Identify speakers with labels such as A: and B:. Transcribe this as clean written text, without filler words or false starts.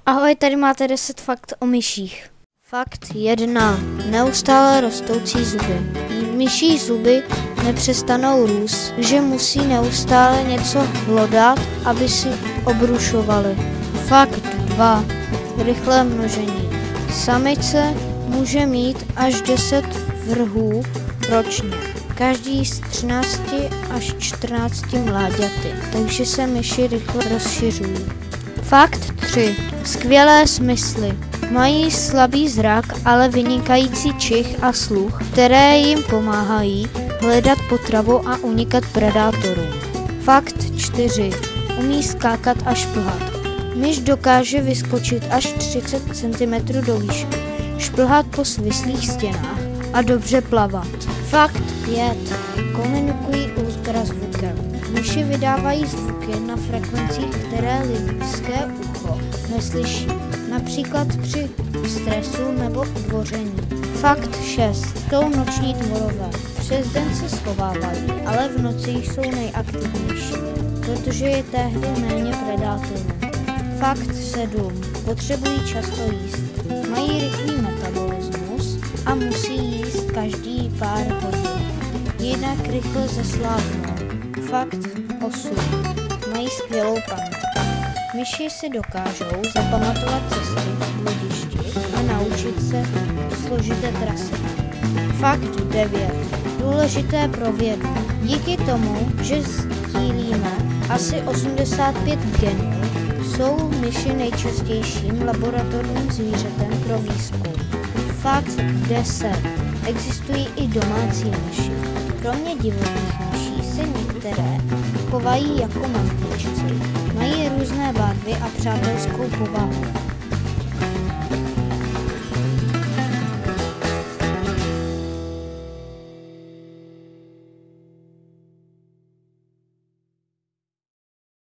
A: Ahoj, tady máte 10 fakt o myších. Fakt 1. Neustále rostoucí zuby. Myší zuby nepřestanou růst, že musí neustále něco hlodat, aby si obrušovaly. Fakt 2. Rychlé množení. Samice může mít až 10 vrhů ročně. Každý z 13 až 14 mláďaty, takže se myši rychle rozšiřují. Fakt 3. Skvělé smysly. Mají slabý zrak, ale vynikající čich a sluch, které jim pomáhají hledat potravu a unikat predátorům. Fakt 4. Umí skákat a šplhat. Myš dokáže vyskočit až 30 cm do výšky, šplhat po svislých stěnách a dobře plavat. Fakt 5. Komunikují ultrazvukem. Myši vydávají zvuky na frekvencích, které lidské ucho neslyší, například při stresu nebo udvoření. Fakt 6. Jsou noční tvorové. Přes den se schovávají, ale v noci jsou nejaktivnější, protože je tehdy méně predátorů. Fakt 7. Potřebují často jíst. Mají rychlý metabolismus a musí jíst každý pár hodin, jinak rychle zeslábnou. Fakt 8. Mají skvělou paměť. Myši si dokážou zapamatovat cesty v bludišti a naučit se složité trasy. Fakt 9. Důležité pro vědu. Díky tomu, že sdílíme asi 85 genů, jsou myši nejčastějším laboratorním zvířetem pro výzkum. Fakt 10. Existují i domácí myši. Kromě divokých myší se některé chovají jako mantičci. Mají různé barvy a přátelskou povahu.